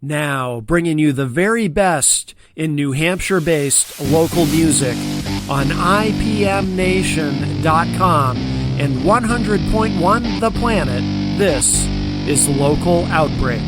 Now, bringing you the very best in New Hampshire-based local music on IPMNation.com and 100.1 The Planet, this is Local Outbreak.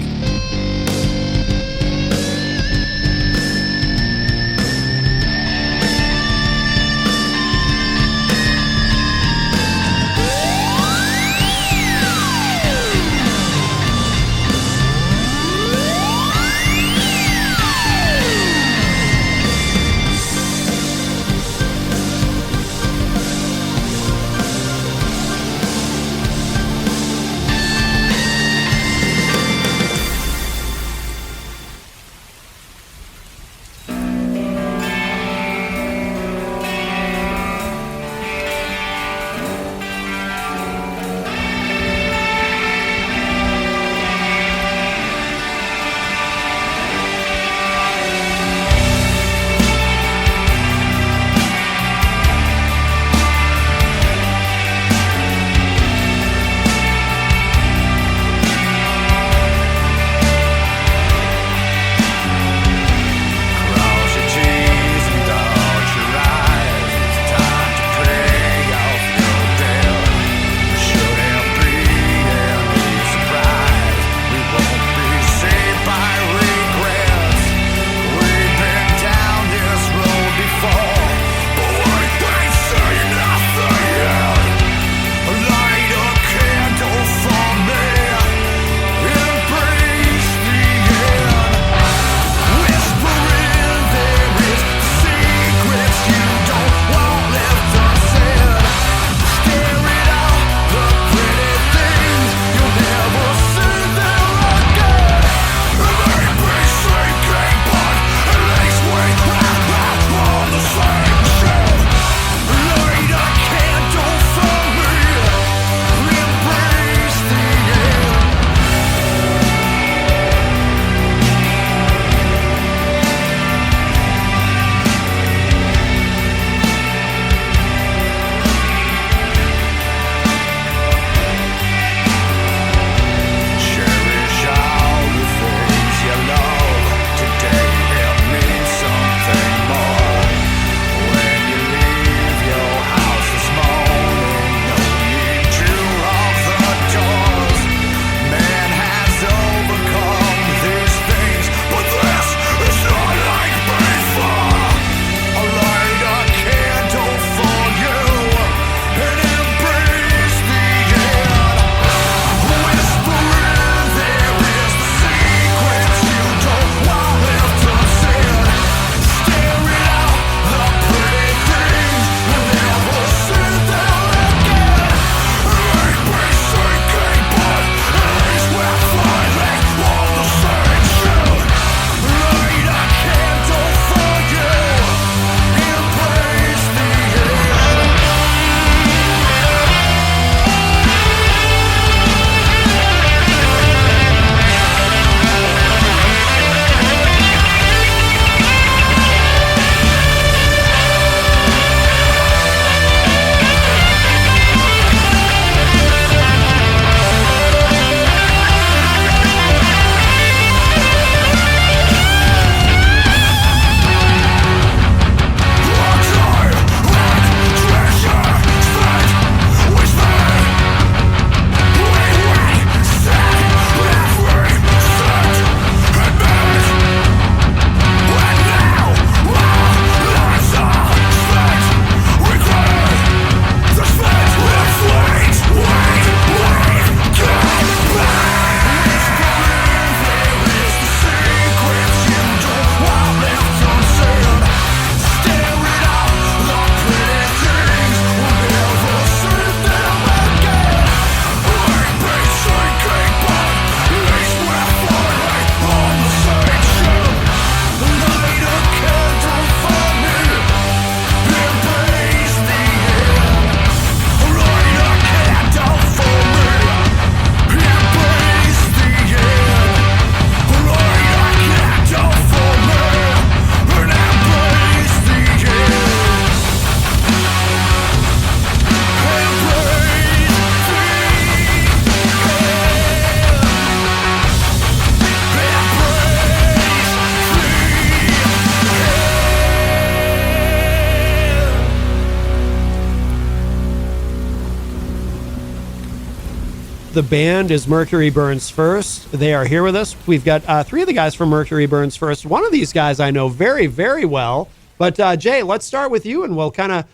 The band is Mercury Burns First. They are here with us. We've got three of the guys from Mercury Burns First. One of these guys I know very, very well. But Jay, let's start with you, and we'll kind of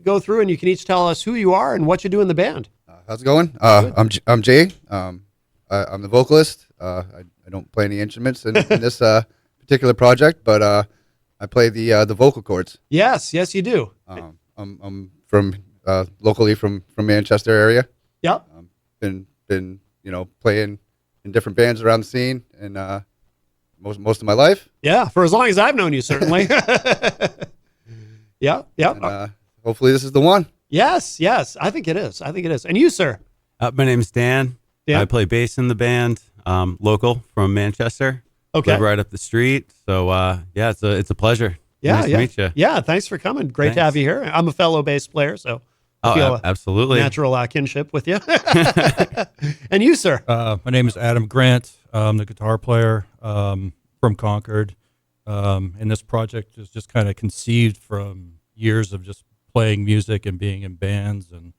go through, and you can each tell us who you are and what you do in the band. How's it going? I'm Jay. I'm the vocalist. I don't play any instruments in this particular project, but I play the vocal cords. Yes, you do. I'm from locally from Manchester area. Yep. Been playing in different bands around the scene and most of my life. Yeah, for as long as I've known you, certainly. Yeah. And, hopefully this is the one. Yes, I think it is. And you, sir? My name's Dan. Dan? I play bass in the band. Local from Manchester. Okay. Live right up the street. So it's a pleasure. Yeah, Nice to meet you. Yeah, thanks for coming. Great to have you here. I'm a fellow bass player, so I feel a absolutely natural kinship with you. And you, sir? My name is Adam Grant. I'm the guitar player from Concord. And this project is just kind of conceived from years of just playing music and being in bands. And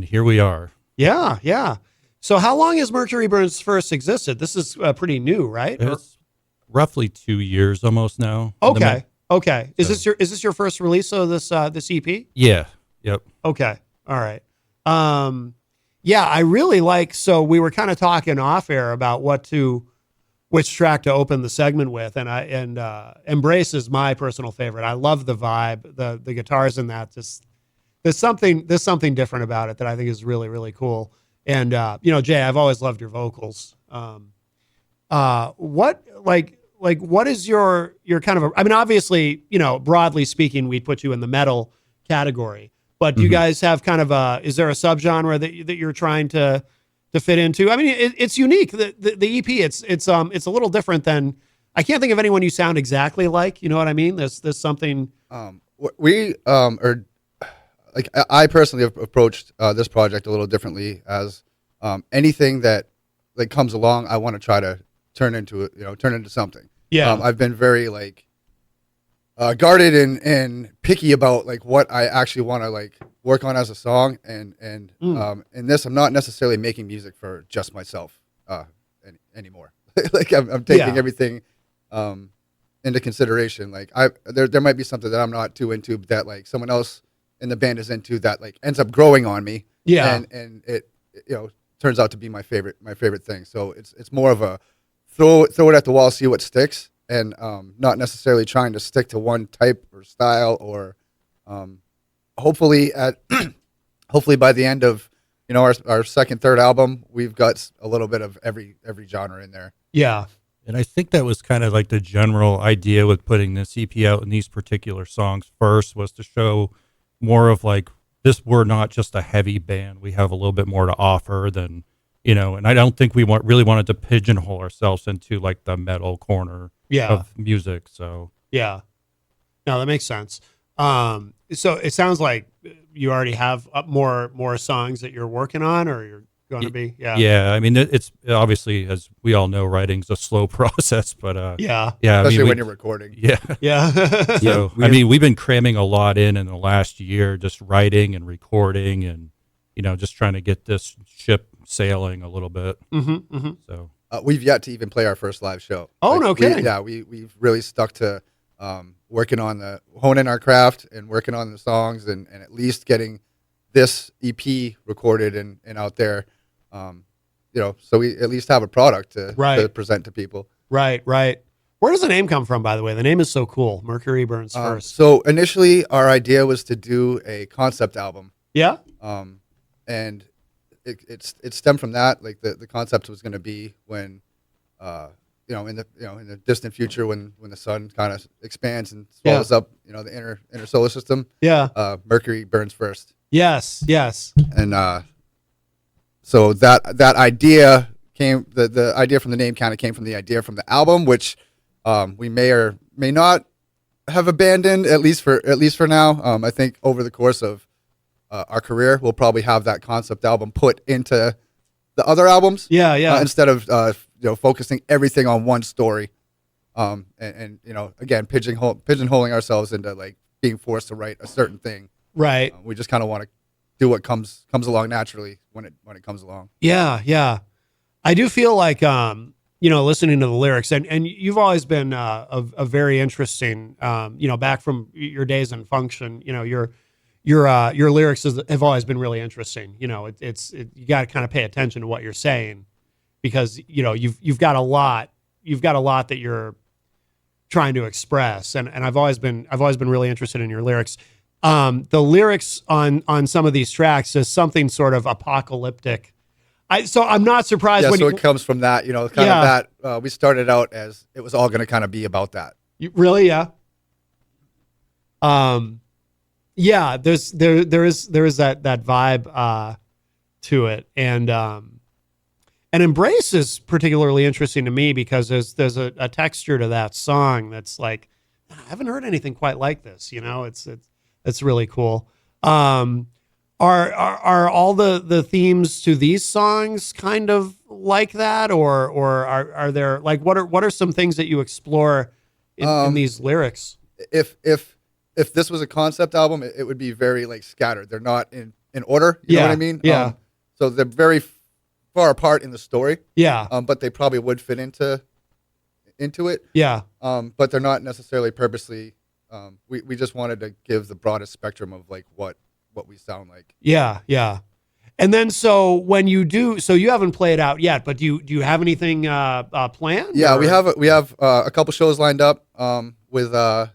here we are. Yeah. So how long has Mercury Burns First existed? This is pretty new, right? It's roughly 2 years almost now. Okay. Is this your first release of this EP? Yeah. Yep. Okay. All right. I really like, so we were kind of talking off air about which track to open the segment with. And Embrace is my personal favorite. I love the vibe, the guitars in that. Just, there's something different about it that I think is really, really cool. And, Jay, I've always loved your vocals. What is your kind of, obviously, broadly speaking, we'd put you in the metal category, but do you guys have kind of is there a subgenre that you're trying to fit into? I mean, it's unique. The EP, it's a little different than, I can't think of anyone you sound exactly like, you know what I mean? There's something. I personally have approached this project a little differently as anything that comes along, I want to try to turn into something. Yeah. I've been very guarded and picky about what I actually want to work on as a song, and in this I'm not necessarily making music for just myself anymore. I'm taking everything into consideration. There might be something that I'm not too into that someone else in the band is into that ends up growing on me. Yeah. And it turns out to be my favorite thing. So it's more of a throw it at the wall, see what sticks, and not necessarily trying to stick to one type or style, or hopefully by the end of our second, third album, we've got a little bit of every genre in there. Yeah. And I think that was kind of the general idea with putting this EP out and these particular songs first, was to show more of this, we're not just a heavy band. We have a little bit more to offer than, and I don't think we really wanted to pigeonhole ourselves into the metal corner of music. So yeah, no, that makes sense. So it sounds like you already have more songs that you're working on, or you're going to be. Yeah. I mean, it's obviously, as we all know, writing's a slow process, but especially when you're recording. Yeah. So we've been cramming a lot in the last year, just writing and recording, and just trying to get this ship sailing a little bit. So we've yet to even play our first live show. Oh, no kidding. We've really stuck to working on honing our craft and working on the songs, and at least getting this EP recorded and out there, so we at least have a product to present to people. Right. Where does the name come from, by the way? The name is so cool. Mercury Burns First. So initially our idea was to do a concept album. Yeah. And it stemmed from that. The concept was going to be when, in the distant future, when the sun kind of expands and swallows up, the inner solar system. Yeah. Mercury burns first. Yes. And so that idea came. The idea from the name kind of came from the idea from the album, which we may or may not have abandoned, at least for now. I think over the course of our career, we'll probably have that concept album put into the other albums. Yeah. Instead of focusing everything on one story, and again pigeonholing ourselves into being forced to write a certain thing. Right. We just kind of want to do what comes along naturally when it comes along. Yeah, yeah. I do feel like listening to the lyrics, and you've always been a very interesting, back from your days in Function, your lyrics have always been really interesting. You got to kind of pay attention to what you're saying because you've got a lot that you're trying to express, and I've always been really interested in your lyrics. The lyrics on some of these tracks is something sort of apocalyptic. So I'm not surprised Yeah, when so it comes from that, kind of that. We started out as it was all going to kind of be about that. Really, yeah. Yeah. There is that vibe to it, and Embrace is particularly interesting to me because there's a texture to that song that's like I haven't heard anything quite like this. It's really cool. Are all the themes to these songs kind of like that, or are there like what are some things that you explore in these lyrics? If this was a concept album, it would be very like scattered. They're not in order. You know what I mean? Yeah. So they're very far apart in the story. Yeah. But they probably would fit into it. Yeah. But they're not necessarily purposely. We just wanted to give the broadest spectrum of like what we sound like. Yeah, yeah. And then so when you do, so you haven't played out yet, but do you have anything planned? Yeah, or? we have a couple shows lined up with the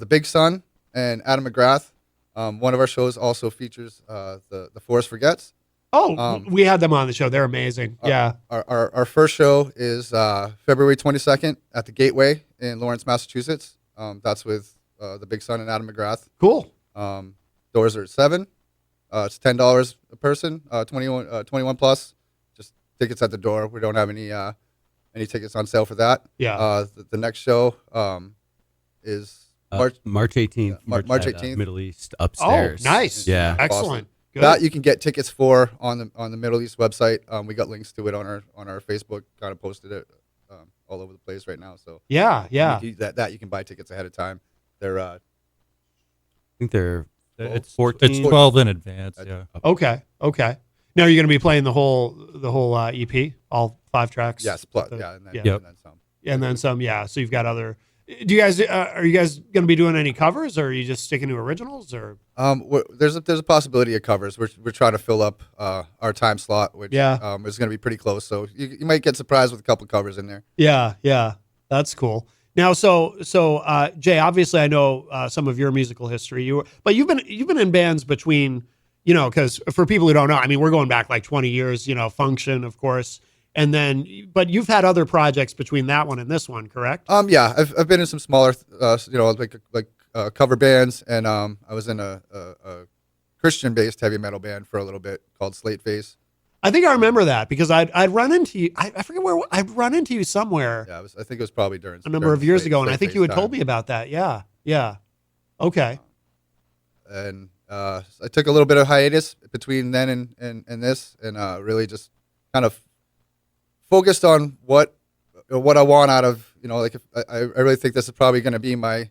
Big Sun and Adam McGrath. One of our shows also features the Forest Forgets. Oh, we had them on the show. They're amazing. Yeah. Our first show is February 22nd at the Gateway in Lawrence, Massachusetts. That's with the Big Sun and Adam McGrath. Cool. Doors are at 7. It's $10 a person, 21 plus. Just tickets at the door. We don't have any tickets on sale for that. Yeah. The next show is March 18th. March at, 18th. Middle East upstairs. Oh, nice. Yeah. Excellent. Good. That you can get tickets for on the Middle East website. We got links to it on our Facebook. Kind of posted it all over the place right now. So Yeah. that you can buy tickets ahead of time. They're I think they're It's 14. It's 12 in advance. Yeah. Okay. Now you're going to be playing the whole EP, all 5 tracks. yes, plus and then, yeah. and then some. And then some. Yeah. So you've got other. Do you guys are you guys going to be doing any covers, or are you just sticking to originals, or? There's a possibility of covers. We're trying to fill up our time slot, which is going to be pretty close. So you might get surprised with a couple covers in there. Yeah, that's cool. Now, so Jay, obviously I know some of your musical history. But you've been in bands between, because for people who don't know, I mean, we're going back like 20 years. Function, of course, and then, but you've had other projects between that one and this one, correct? Yeah, I've been in some smaller, like cover bands, and I was in a Christian-based heavy metal band for a little bit called Slate Face. I think I remember that because I'd run into you. I forget where I'd run into you somewhere. Yeah, I think it was probably during a number of years ago, and I think Slate you had Face told time. me about that. Yeah. Okay. And I took a little bit of hiatus between then and this, and really just kind of focused on what I want out of like if I really think this is probably going to be my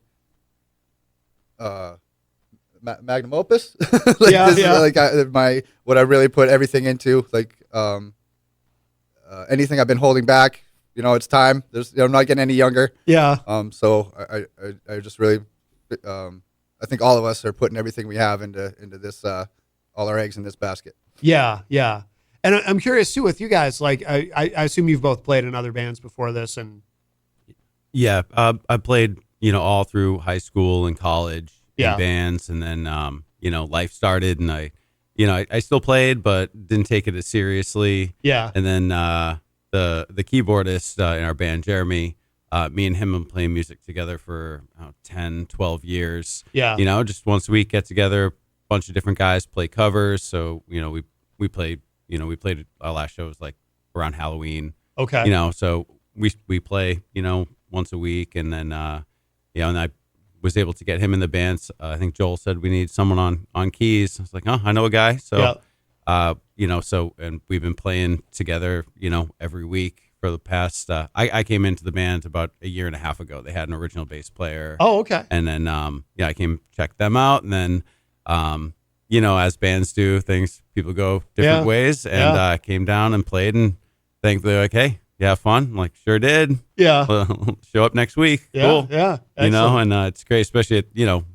magnum opus. This is like what I really put everything into. Like anything I've been holding back, it's time. I'm not getting any younger. Yeah. So I just really I think all of us are putting everything we have into this all our eggs in this basket. Yeah. And I'm curious too with you guys. Like I assume you've both played in other bands before this, and Yeah, I played, all through high school and college Yeah. in bands, and then, life started, and I still played, but didn't take it as seriously. yeah. And then the keyboardist in our band, Jeremy, me and him have been playing music together for 10, 12 years. Yeah. Just once a week, get together, a bunch of different guys play covers. So, we played, we played our last show was like around Halloween. Okay. So we play, once a week, and then and I was able to get him in the band. I think Joel said we need someone on keys. I was like, I know a guy. So and we've been playing together, every week for the past. I came into the band about a year and a half ago. They had an original bass player. Oh, okay. And then I came check them out, and then as bands do, people go different ways, and came down and played, and thankfully, like, hey, you have fun? I'm like, sure did. Yeah. Well, show up next week. Yeah. Cool. Yeah. And it's great, especially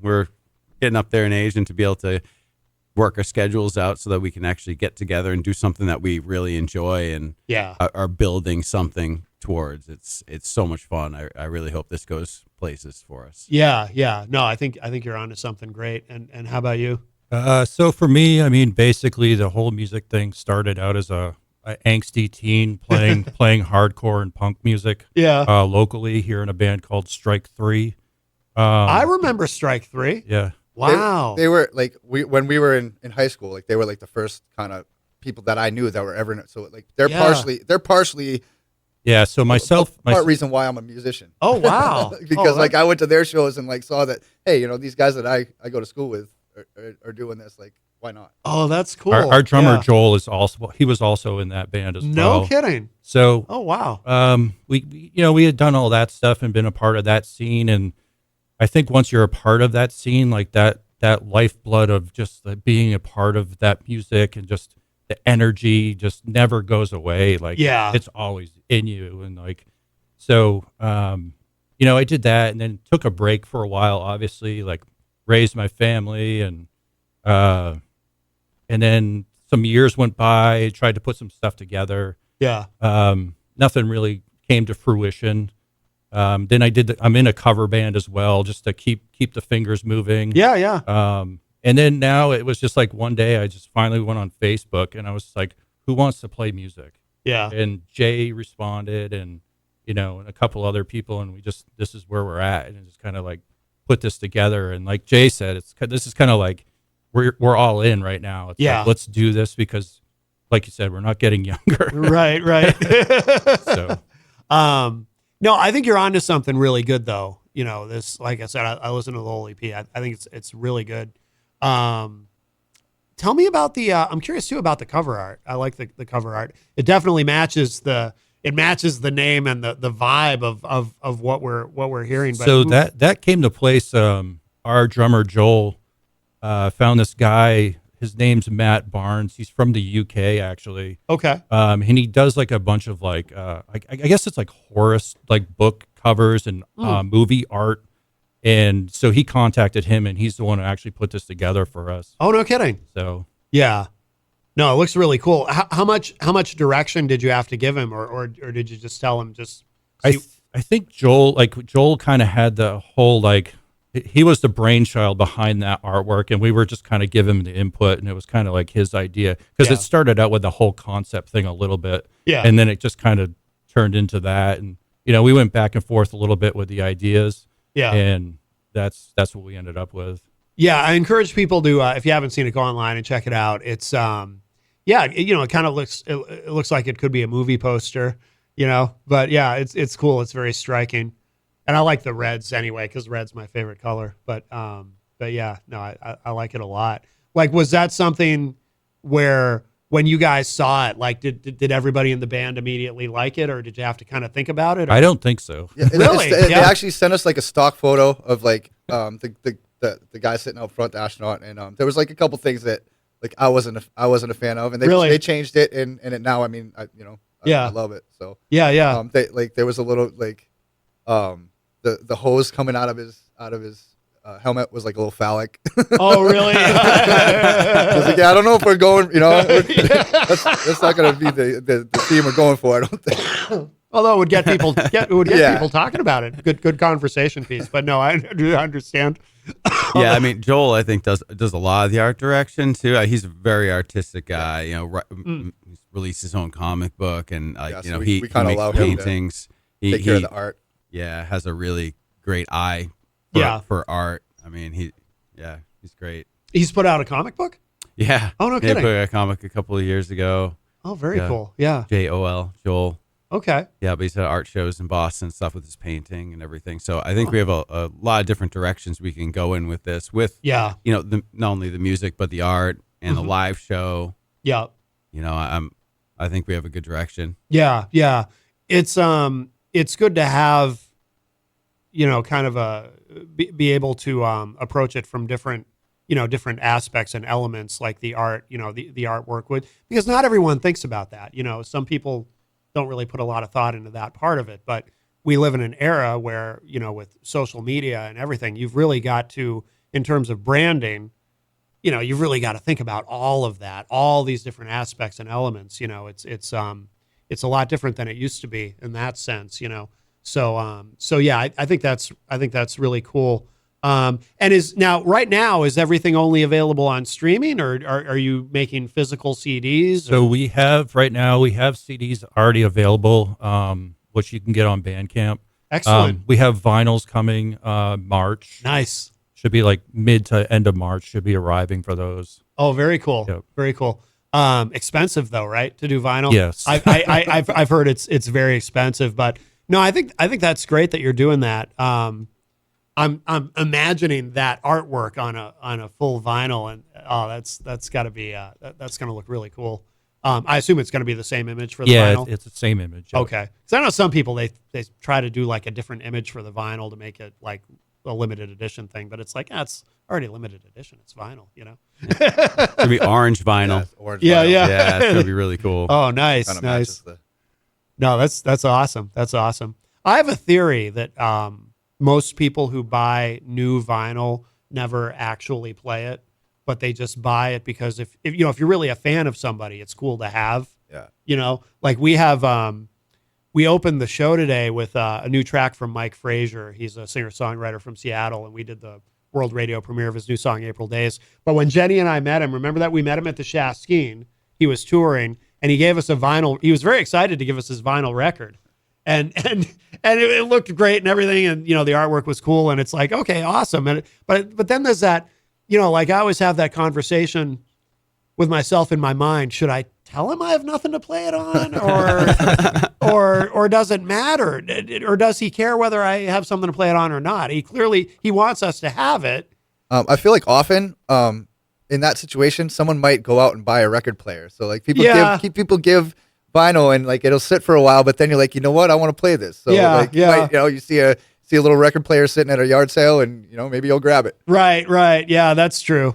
we're getting up there in age, and to be able to work our schedules out so that we can actually get together and do something that we really enjoy and are building something towards. It's so much fun. I really hope this goes places for us. Yeah. Yeah. No, I think you're onto something great. And how about you? So for me, I mean, basically the whole music thing started out as a angsty teen playing hardcore and punk music. Yeah. Locally here in a band called Strike 3. I remember Strike 3. Yeah. Wow. They were like when we were in high school, like they were like the first kind of people that I knew that were ever so like they're partially yeah. So part reason why I'm a musician. Oh wow. Because like I went to their shows and like saw that, hey, these guys that I go to school with are doing this, like why not? Oh, that's cool. Our drummer Joel was also in that band as well. No kidding. So oh wow. We had done all that stuff and been a part of that scene, and I think once you're a part of that scene, like that lifeblood of just being a part of that music and just the energy just never goes away. Like it's always in you, and like so I did that and then took a break for a while, obviously, like raised my family, and then some years went by, tried to put some stuff together. Yeah. Nothing really came to fruition. Then I'm in a cover band as well, just to keep the fingers moving. Yeah. And then now it was just like one day I just finally went on Facebook and I was like, who wants to play music? Yeah. And Jay responded, and and a couple other people, and this is where we're at, and just kind of like put this together. And like Jay said, this is kind of like we're all in right now. It's like, let's do this, because like you said, we're not getting younger. Right. So no, I think you're onto something really good, though. This, like I said, I listened to the whole EP. I think it's really good. Tell me about I'm curious too about the cover art. I like the cover art. It definitely matches the name and the vibe of what we're hearing. But so that came to place. Our drummer Joel found this guy. His name's Matt Barnes. He's from the UK, actually. Okay. And he does like a bunch of like, I guess it's like Horace, like book covers and movie art. And so he contacted him, and he's the one who actually put this together for us. Oh, no kidding. So yeah, no, it looks really cool. How much direction did you have to give him, or did you just tell him just? I think Joel kind of had the whole like. He was the brainchild behind that artwork, and we were just kind of giving him the input, and it was kind of like his idea, because it started out with the whole concept thing a little bit, and then it just kind of turned into that, and we went back and forth a little bit with the ideas, and that's what we ended up with. Yeah, I encourage people to if you haven't seen it, go online and check it out. It's it kind of looks like it could be a movie poster, but yeah, it's cool. It's very striking. And I like the reds anyway, because red's my favorite color. But yeah, no, I like it a lot. Like, was that something where when you guys saw it, like, did everybody in the band immediately like it, or did you have to kind of think about it? Or? I don't think so. Yeah, really? They actually sent us like a stock photo of like the guy sitting out front, the astronaut, and there was like a couple things that like I wasn't a fan of, and they changed it, and it now I love it. So yeah. There was a little like the hose coming out of his helmet was like a little phallic. Oh, really? I was like, I don't know if we're going, that's not going to be the theme we're going for, I don't think. Although it would get people people talking about it. Good conversation piece. But no, I do understand. Yeah, I mean, Joel, I think does a lot of the art direction too. He's a very artistic guy. He released his own comic book, and so he kind of makes allow paintings. Him to take care of the art. Yeah, has a really great eye for art. I mean, he's great. He's put out a comic book? Yeah. Oh, no kidding. He put out a comic a couple of years ago. Oh, very cool. Yeah. Joel. Okay. Yeah, but he's had art shows in Boston, stuff with his painting and everything. So I think we have a lot of different directions we can go in with this. With not only the music but the art and the live show. Yeah. I think we have a good direction. Yeah. It's good to have, kind of be able to approach it from different different aspects and elements like the art, the artwork would, because not everyone thinks about that. Some people don't really put a lot of thought into that part of it, but we live in an era where, with social media and everything, you've really got to, in terms of branding, you've really got to think about all of that, all these different aspects and elements. It's a lot different than it used to be in that sense. So yeah, I think that's really cool. And right now is everything only available on streaming, or are you making physical CDs? So we have CDs already available, which you can get on Bandcamp. Excellent. We have vinyls coming March. Nice. Should be like mid to end of March. Should be arriving for those. Oh, very cool. Yep. Very cool. Expensive though, right? To do vinyl. Yes. I've heard it's very expensive, but no, I think that's great that you're doing that. I'm imagining that artwork on a full vinyl, and that's got to be that's going to look really cool. I assume it's going to be the same image for the vinyl. Yeah, it's the same image. Yep. Okay, because I know some people they try to do like a different image for the vinyl to make it like a limited edition thing, but it's like it's already limited edition. It's vinyl, It's gonna be orange vinyl. it's orange Yeah, vinyl. yeah. Yeah, it's gonna be really cool. Oh, nice, Kinda nice. matches the- No, that's awesome. That's awesome. I have a theory that most people who buy new vinyl never actually play it, but they just buy it because if you're really a fan of somebody, it's cool to have. Yeah. Like we have we opened the show today with a new track from Mike Frazier. He's a singer-songwriter from Seattle, and we did the world radio premiere of his new song, April Days. But when Jenny and I met him, remember that we met him at the Shaskeen. He was touring, and he gave us a vinyl. He was very excited to give us his vinyl record. And it looked great and everything, and the artwork was cool, and it's like, okay, awesome. And but then there's that, like I always have that conversation with myself in my mind. Should I tell him I have nothing to play it on, or does it matter, or does he care whether I have something to play it on or not? He wants us to have it. I feel like often in that situation, someone might go out and buy a record player. So like people give vinyl and like it'll sit for a while, but then you're like, you know what, I want to play this. So Yeah. you see a little record player sitting at a yard sale, and maybe you'll grab it. Right. Yeah, that's true.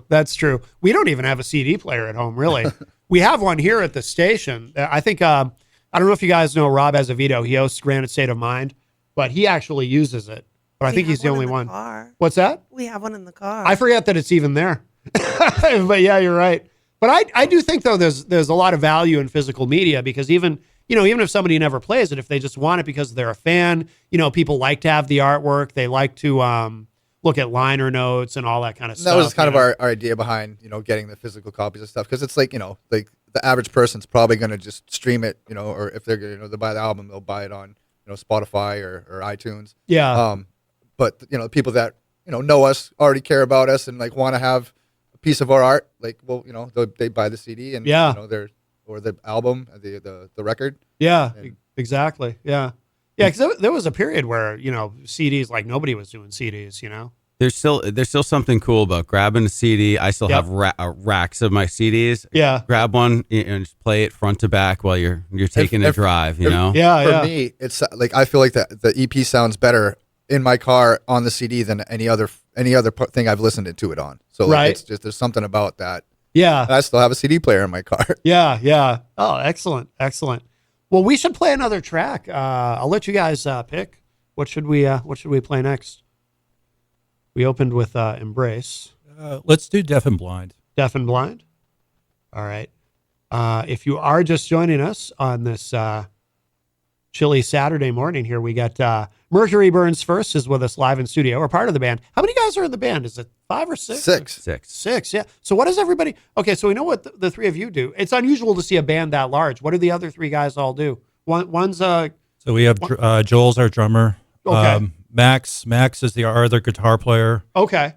We don't even have a CD player at home, really. We have one here at the station. I think I don't know if you guys know Rob Azevedo. He hosts Granite State of Mind, but he actually uses it. But I think he's the only one. Car. What's that? We have one in the car. I forget that it's even there. But yeah, you're right. But I do think though there's a lot of value in physical media, because even if somebody never plays it, if they just want it because they're a fan, people like to have the artwork. They like to look at liner notes and all that kind of stuff. That was kind of our idea behind getting the physical copies of stuff, because it's like like the average person's probably going to just stream it, or if they're going to buy the album, they'll buy it on Spotify or iTunes. Yeah. But people that know us, already care about us, and like want to have a piece of our art, like they buy the CD and or the album, the record. Yeah, And- exactly. Yeah. Yeah, because there was a period where, CDs, like nobody was doing CDs, There's still something cool about grabbing a CD. I still have racks of my CDs. Yeah. Grab one and just play it front to back while you're taking a drive. Yeah. For me, it's like I feel like the EP sounds better in my car on the CD than any other thing I've listened to it on. So like, Right. it's just there's something about that. Yeah. I still have a CD player in my car. Yeah. Oh, excellent. Well, we should play another track. I'll let you guys pick. What should we play next? We opened with Embrace. Let's do Deaf and Blind. Deaf and Blind. All right. If you are just joining us on this chilly Saturday morning here, we got Mercury Burns First is with us live in studio. We're part of the band. How many guys are in the band? Is it 5 or 6? Six. Six, yeah. So what does everybody... Okay, so we know what the three of you do. It's unusual to see a band that large. What do the other three guys all do? One's... So we have Joel's our drummer. Okay. Max is our other guitar player. Okay.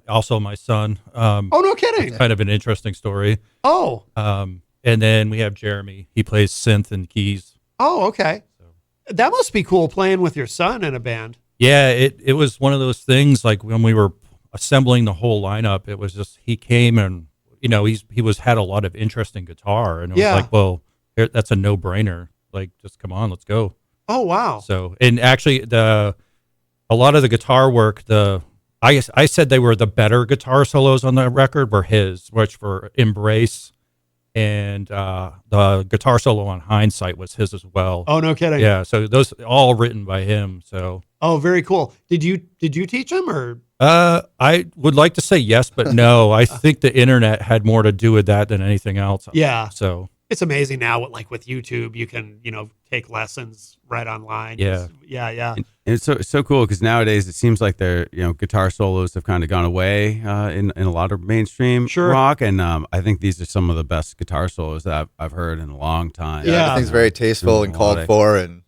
Also my son. Oh, no kidding. Kind of an interesting story. Oh. And then we have Jeremy. He plays synth and keys. Oh, okay. That must be cool playing with your son in a band. Yeah, it was one of those things, like when we were assembling the whole lineup, it was just, he came and, he had a lot of interest in guitar, and it was like, well, that's a no-brainer. Like, just come on, let's go. Oh, wow. So, and actually a lot of the guitar work, I said they were the better guitar solos on the record were his, which were Embrace, and the guitar solo on Hindsight was his as well. Oh, no kidding. Yeah, so those all written by him. So Oh, very cool. Did you teach him or? I would like to say yes, but no. I think the internet had more to do with that than anything else. Yeah. So It's amazing now with YouTube, you can, take lessons right online. Yeah. Yeah. And it's so cool because nowadays it seems like their guitar solos have kind of gone away in a lot of mainstream rock, and I think these are some of the best guitar solos that I've heard in a long time. Yeah. Everything's very tasteful and called for, and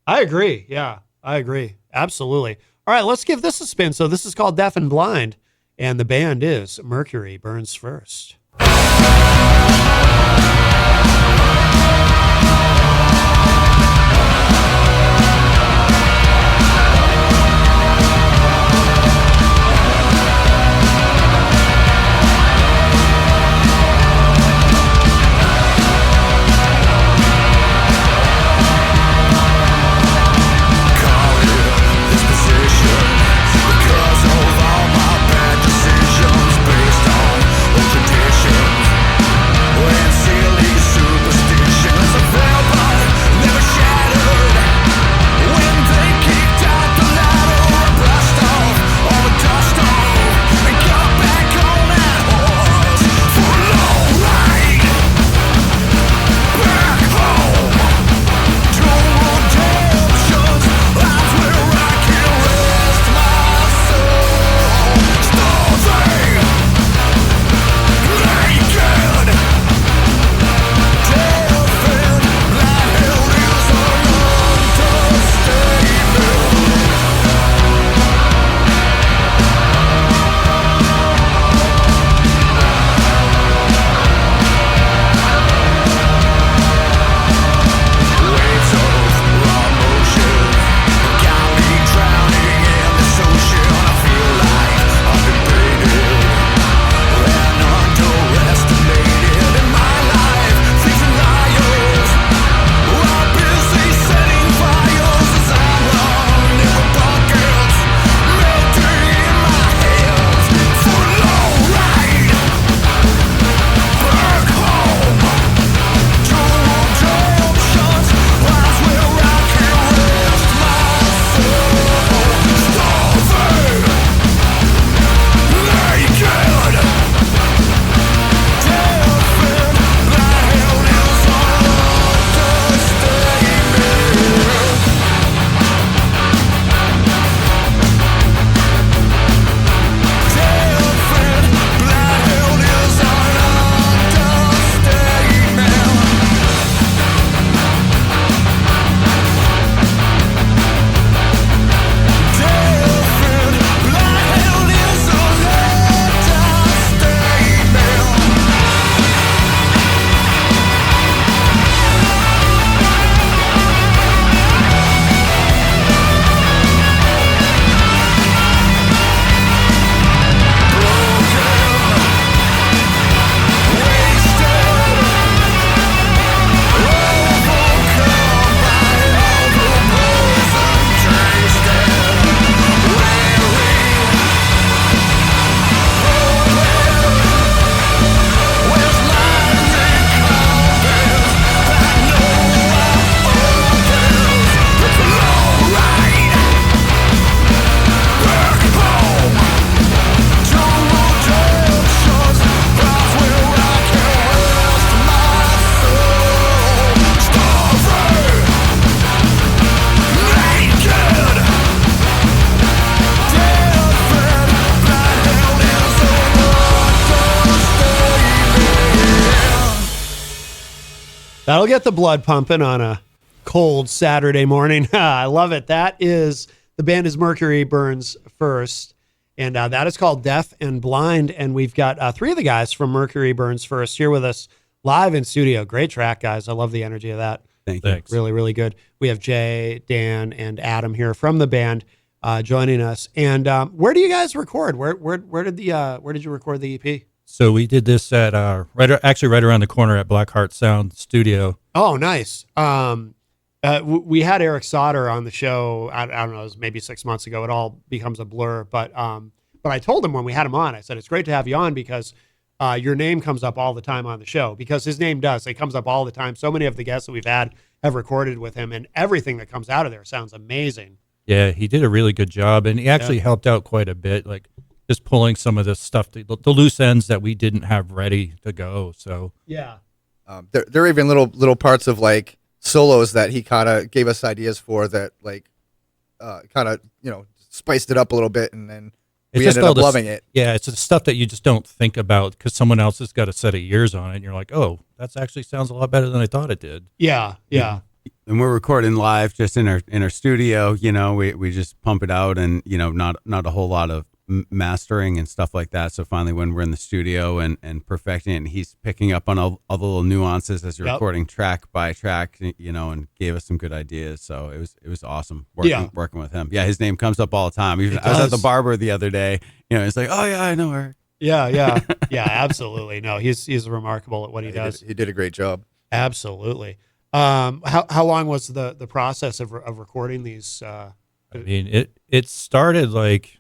I agree. Yeah, I agree. Absolutely. All right, let's give this a spin. So this is called Deaf and Blind, and the band is Mercury Burns First. That'll get the blood pumping on a cold Saturday morning. I love it. The band is Mercury Burns First, and that is called Deaf and Blind. And we've got three of the guys from Mercury Burns First here with us live in studio. Great track, guys. I love the energy of that. Thanks. Really, really good. We have Jay, Dan, and Adam here from the band joining us. And where do you guys record? Where did you record the EP? So we did this at right around the corner at Blackheart Sound Studio. Oh, nice. We had Eric Sauter on the show. I don't know, it was maybe 6 months ago. It all becomes a blur. But I told him when we had him on, I said, it's great to have you on because your name comes up all the time on the show, because his name does. It comes up all the time. So many of the guests that we've had have recorded with him, and everything that comes out of there sounds amazing. Yeah, he did a really good job, and he actually helped out quite a bit, like just pulling some of the stuff, the loose ends that we didn't have ready to go. So Yeah. There are even little parts of like solos that he kind of gave us ideas for that like kind of spiced it up a little bit, and then we ended up loving it. Yeah, it's the stuff that you just don't think about because someone else has got a set of years on it, and you're like, oh, that actually sounds a lot better than I thought it did. Yeah. And we're recording live just in our studio. We just pump it out, and not a whole lot of mastering and stuff like that. So finally, when we're in the studio and perfecting it, and he's picking up on all the little nuances as you're recording track by track, and gave us some good ideas. So it was awesome working with him. Yeah, his name comes up all the time. Even I was at the barber the other day. It's like, oh yeah, I know her. Yeah, absolutely. No, he's remarkable at what he does. He did a great job. Absolutely. How long was the process of recording these? I mean, it started like,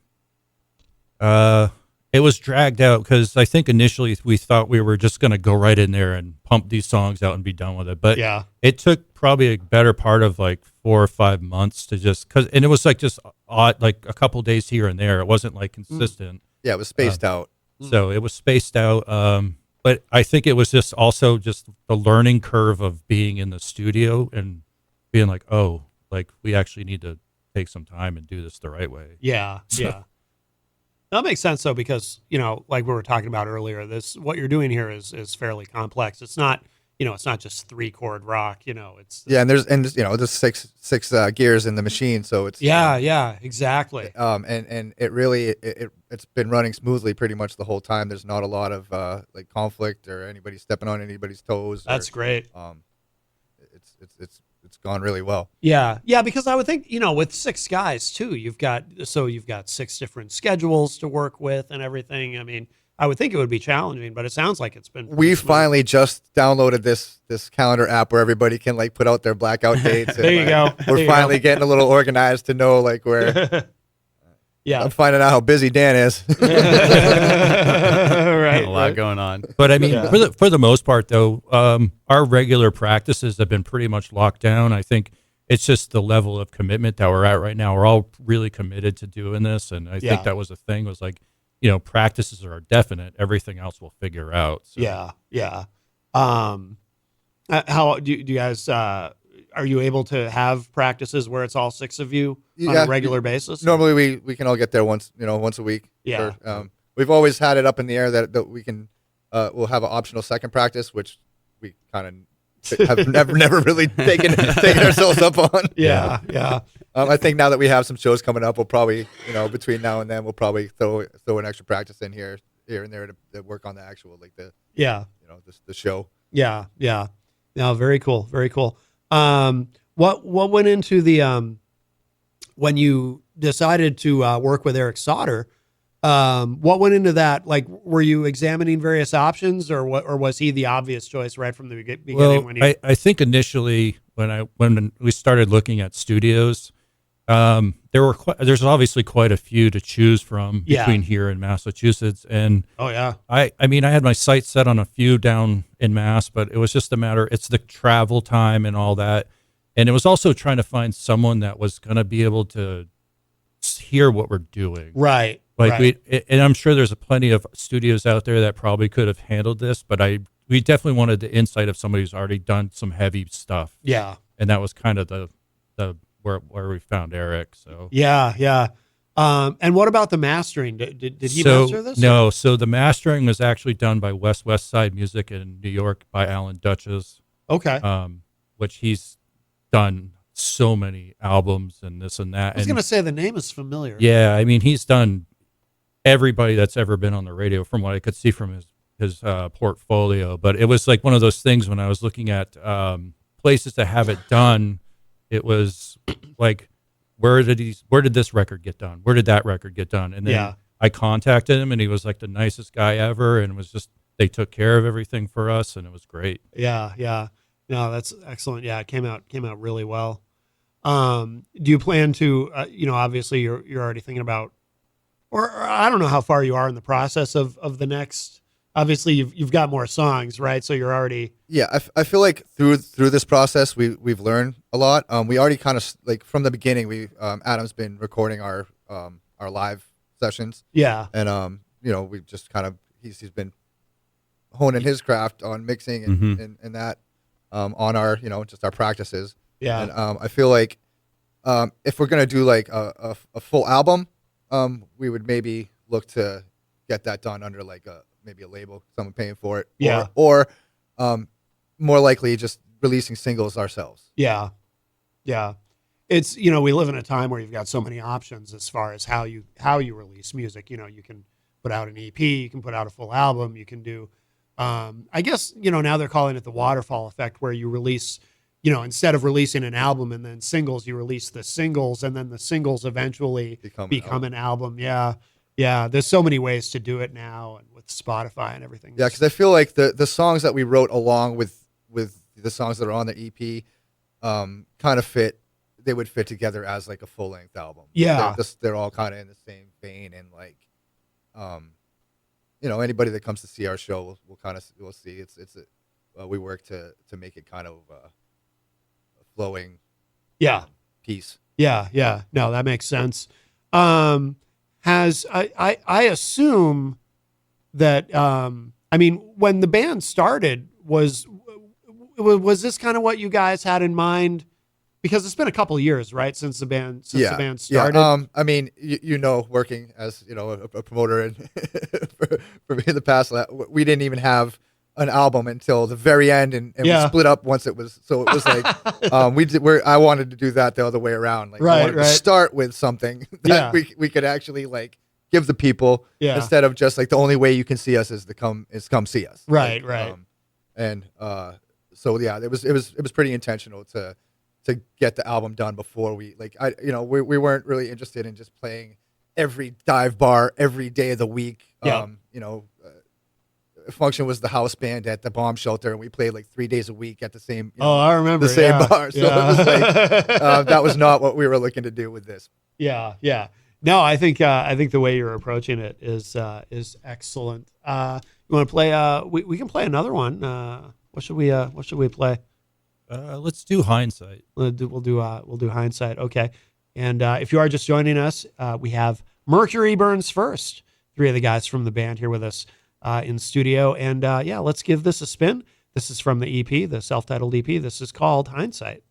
it was dragged out because I think initially we thought we were just going to go right in there and pump these songs out and be done with it. But it took probably a better part of like 4 or 5 months to and it was like just odd, like a couple days here and there. It wasn't like consistent. Yeah, it was spaced out. So it was spaced out. But I think it was just also just the learning curve of being in the studio and being like, oh, like we actually need to take some time and do this the right way. Yeah. That makes sense though, because like we were talking about earlier, what you're doing here is fairly complex. It's not it's not just 3-chord rock. It's and there's six gears in the machine, so it's exactly. And it really it's been running smoothly pretty much the whole time. There's not a lot of like conflict or anybody stepping on anybody's toes. That's great. It's gone really well. Yeah, because I would think with 6 guys too, you've got 6 different schedules to work with and everything. I mean, I would think it would be challenging, but it sounds like it's been. We finally just downloaded this calendar app where everybody can like put out their blackout dates. There you go. We're finally getting a little organized to know like where. Yeah, I'm finding out how busy Dan is. Right, a lot going on. But I mean, for the most part, though, our regular practices have been pretty much locked down. I think it's just the level of commitment that we're at right now. We're all really committed to doing this, and I think that was the thing. Was like, practices are definite. Everything else we'll figure out. So. Yeah. How do you guys? Are you able to have practices where it's all 6 of you on a regular basis? Normally we can all get there once a week. Yeah. We've always had it up in the air that we can we'll have an optional second practice, which we kind of have never really taken ourselves up on. Yeah. I think now that we have some shows coming up, we'll probably between now and then we'll probably throw an extra practice in here and there to work on the actual like the the show. Yeah. No, very cool. What went into the when you decided to work with Eric Sauter? What went into that? Like, were you examining various options, or was he the obvious choice right from the beginning? Well, I think initially when we started looking at studios, there's obviously quite a few to choose from between here and Massachusetts, and I mean I had my sights set on a few down in Mass, but it was just a matter. It's the travel time and all that, and it was also trying to find someone that was going to be able to hear what we're doing. Right. Like and I'm sure there's plenty of studios out there that probably could have handled this, but we definitely wanted the insight of somebody who's already done some heavy stuff. Yeah. And that was kind of the where we found Eric. So yeah. And what about the mastering? Did he master this? No. So the mastering was actually done by West Side Music in New York by Alan Dutchess. Okay. Which he's done so many albums and this and that. I was going to say the name is familiar. Yeah, I mean he's done everybody that's ever been on the radio from what I could see from his portfolio. But it was like one of those things when I was looking at places to have it done. It was like, where did this record get done? Where did that record get done? And then I contacted him, and he was like the nicest guy ever, and it was just they took care of everything for us, and it was great. Yeah. No, that's excellent. Yeah, it came out really well. Do you plan to, obviously you're already thinking about, or I don't know how far you are in the process of the next. Obviously, you've got more songs, right? So you're already. Yeah, I feel like through this process we've learned a lot. We already kind of like from the beginning. Adam's been recording our live sessions. Yeah. And we just kind of he's been honing his craft on mixing and that on our just our practices. Yeah. And I feel like if we're gonna do like a full album, we would maybe look to get that done under like maybe a label, someone paying for it. Yeah. Or more likely just releasing singles ourselves. Yeah. Yeah. It's, we live in a time where you've got so many options as far as how you release music. You can put out an EP, you can put out a full album, you can do, I guess, now they're calling it the waterfall effect, where you release, instead of releasing an album and then singles, you release the singles, and then the singles eventually become an album. Yeah. Yeah. There's so many ways to do it now, and with Spotify and everything. Yeah. Cause I feel like the songs that we wrote along with the songs that are on the EP, kind of they would fit together as like a full length album. Yeah. They're all kind of in the same vein, and like, anybody that comes to see our show will see we work to make it kind of a flowing piece. Yeah. Yeah. No, that makes sense. I assume that, when the band started, was this kind of what you guys had in mind? Because it's been a couple of years, right, since the band started. Yeah. Working as a promoter and for me in the past, we didn't even have an album until the very end, and we split up once it was. So it was like I wanted to do that the other way around. Like, I wanted to start with something that we could actually like give the people, instead of just like the only way you can see us is come see us. Right. So yeah, it was pretty intentional to get the album done before we weren't really interested in just playing every dive bar every day of the week. Function was the house band at the bomb shelter, and we played like 3 days a week at the same. I remember the same bar. So it was like that was not what we were looking to do with this. Yeah. No, I think the way you're approaching it is excellent. You want to play? We can play another one. What should we play? Let's do Hindsight. We'll do Hindsight. Okay. And if you are just joining us, we have Mercury Burns First. 3 of the guys from the band here with us in studio. And let's give this a spin. This is from the EP, the self-titled EP. This is called Hindsight.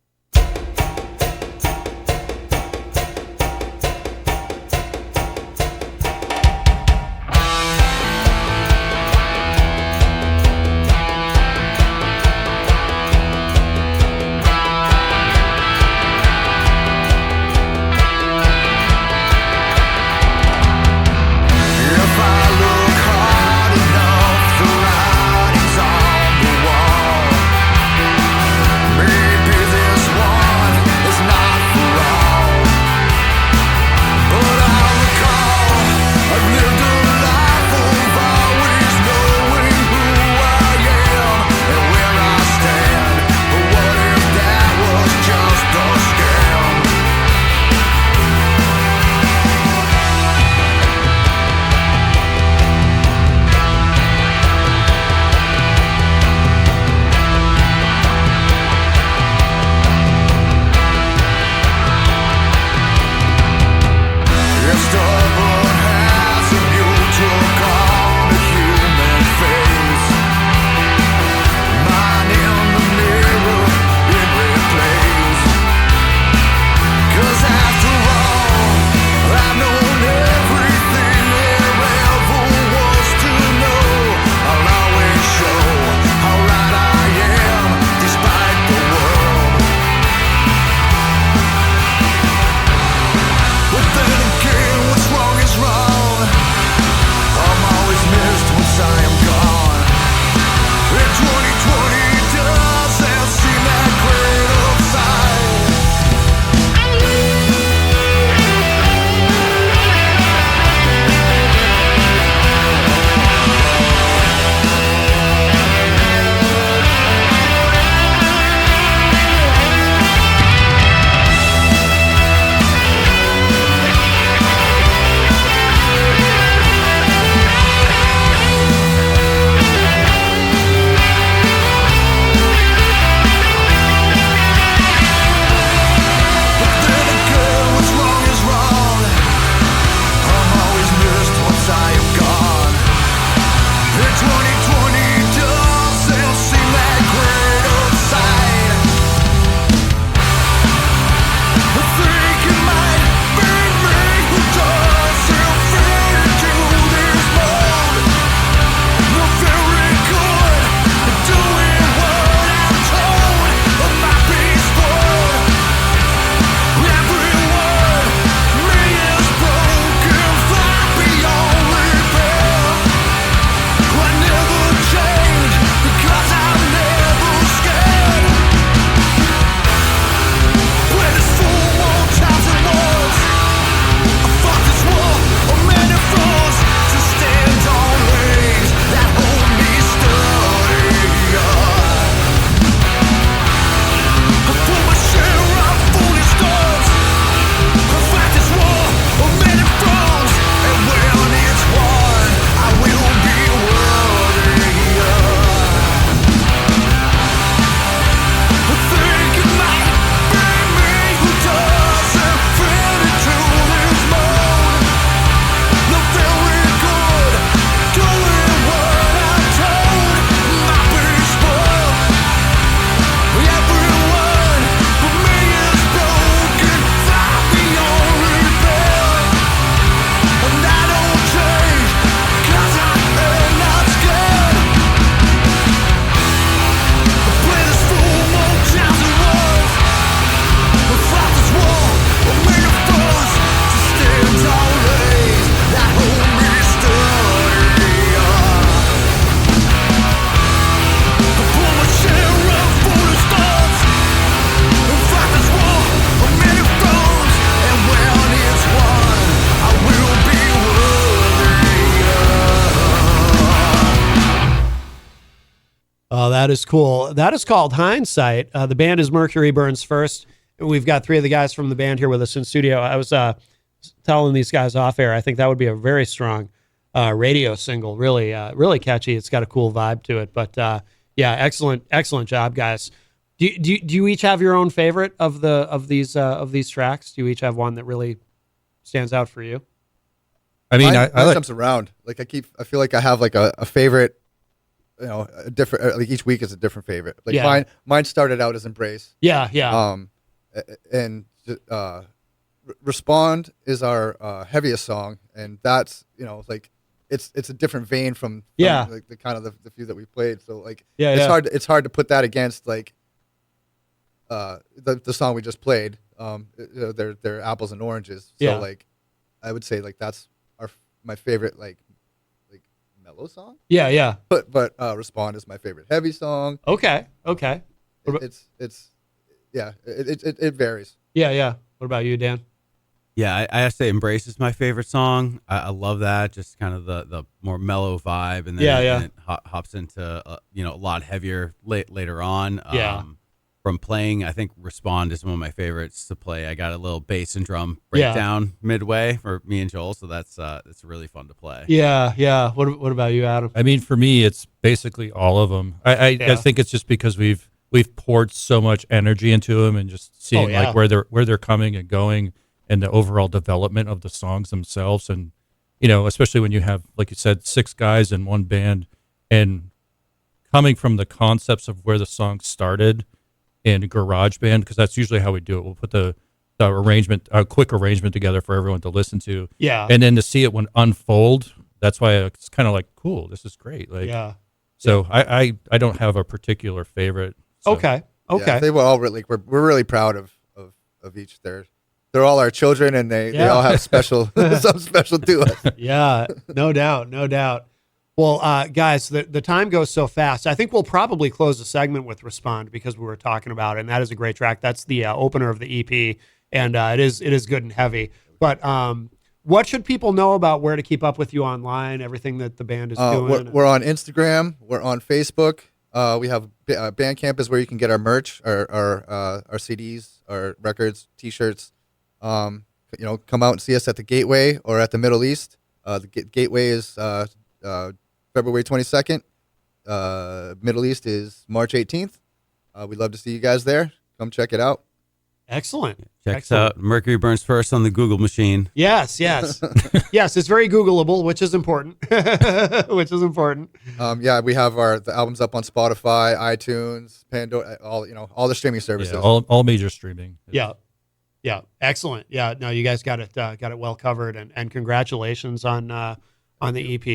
Busy That is cool. That is called Hindsight. The band is Mercury Burns First. We've got 3 of the guys from the band here with us in studio. I was telling these guys off air, I think that would be a very strong radio single. Really, really catchy. It's got a cool vibe to it. But yeah, excellent job, guys. Do you each have your own favorite of these tracks? Do you each have one that really stands out for you? I mean, Mine I like, jumps around. Like I feel like I have like a favorite. You know, a different. Like each week is a different favorite. Like Yeah. mine started out as Embrace. Yeah. And Respond is our heaviest song, and that's like it's a different vein from like the kind of the few that we played. So like it's hard to put that against like the song we just played. They're apples and oranges. So like I would say like that's my favorite like mellow song. Yeah. But Respond is my favorite heavy song. Okay. It varies. Yeah. What about you, Dan? Yeah, I have to say Embrace is my favorite song. I love that, just kind of the more mellow vibe, and then it hops into a lot heavier later on. From playing, I think Respond is one of my favorites to play. I got a little bass and drum breakdown midway for me and Joel, so that's really fun to play. Yeah. What about you, Adam? I mean, for me, it's basically all of them. I think it's just because we've poured so much energy into them, and just seeing like where they're coming and going, and the overall development of the songs themselves. And especially when you have, like you said, 6 guys in one band, and coming from the concepts of where the song started in GarageBand, because that's usually how we do it. We'll put the arrangement, a quick arrangement together for everyone to listen to. Yeah. And then to see it unfold, that's why it's kind of like, cool, this is great. Like, so I don't have a particular favorite. So. Okay. Yeah, they were all really, we're really proud of each. They're all our children, and they all have special something special to us. Yeah, no doubt. Well, guys, the time goes so fast. I think we'll probably close the segment with Respond, because we were talking about it, and that is a great track. That's the opener of the EP, and it is good and heavy. But what should people know about where to keep up with you online, everything that the band is doing? We're on Instagram. We're on Facebook. We have Bandcamp is where you can get our merch, our CDs, our records, T-shirts. Come out and see us at the Gateway or at the Middle East. The Gateway is February 22nd. Middle East is March 18th. We'd love to see you guys there. Come check it out. Excellent. Check us out. Mercury Burns First on the Google machine. Yes. Yes, it's very Googleable, which is important. We have the albums up on Spotify, iTunes, Pandora, all the streaming services. Yeah, all major streaming. Yeah. Excellent. Yeah. No, you guys got it well covered, and congratulations on the EP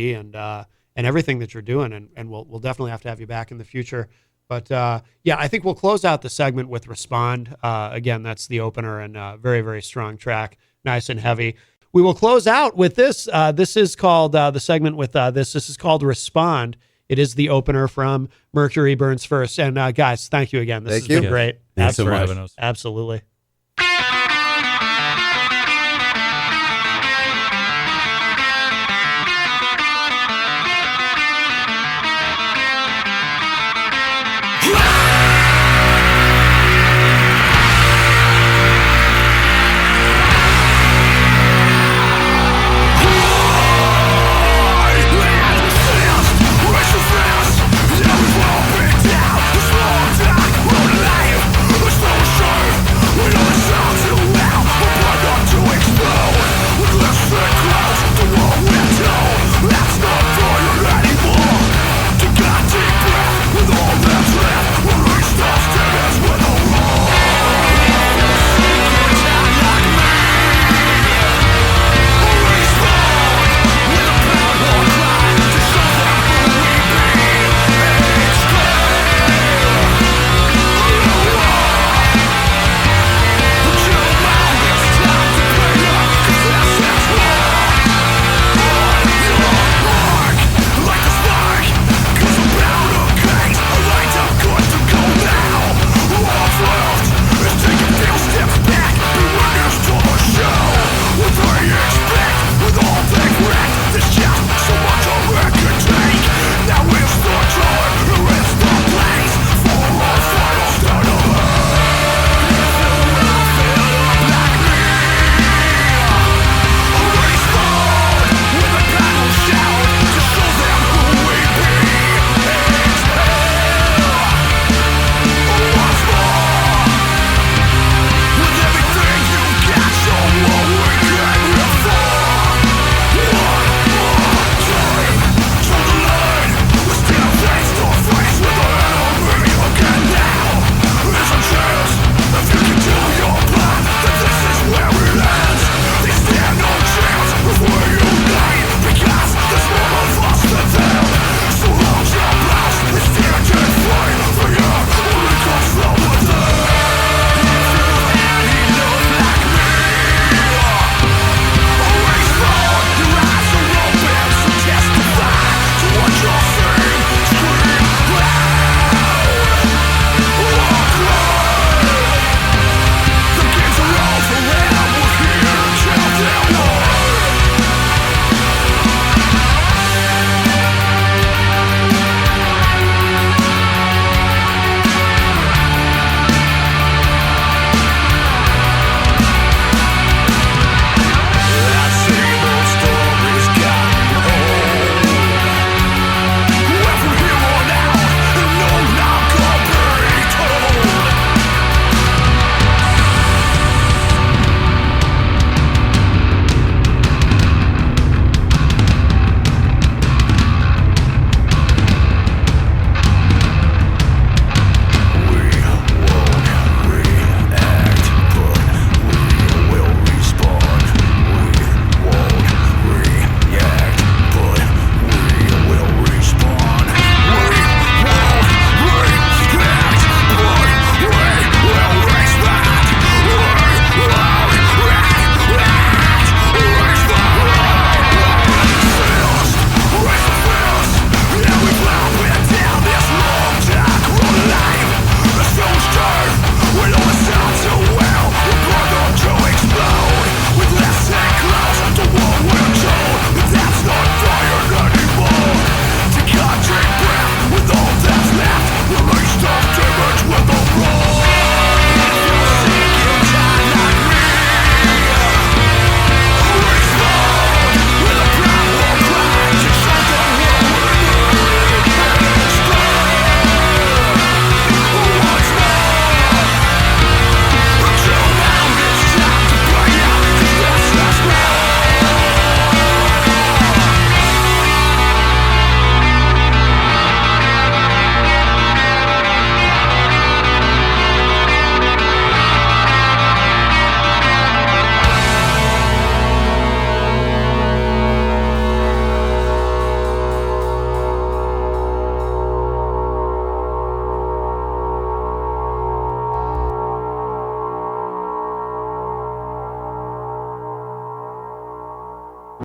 and everything that you're doing. And we'll definitely have to have you back in the future. But I think we'll close out the segment with Respond. Again, that's the opener, and very, very strong track, nice and heavy. We will close out with this. This is called the segment with this. This is called Respond. It is the opener from Mercury Burns First. And guys, thank you again. This has been great. Thanks so much. Absolutely.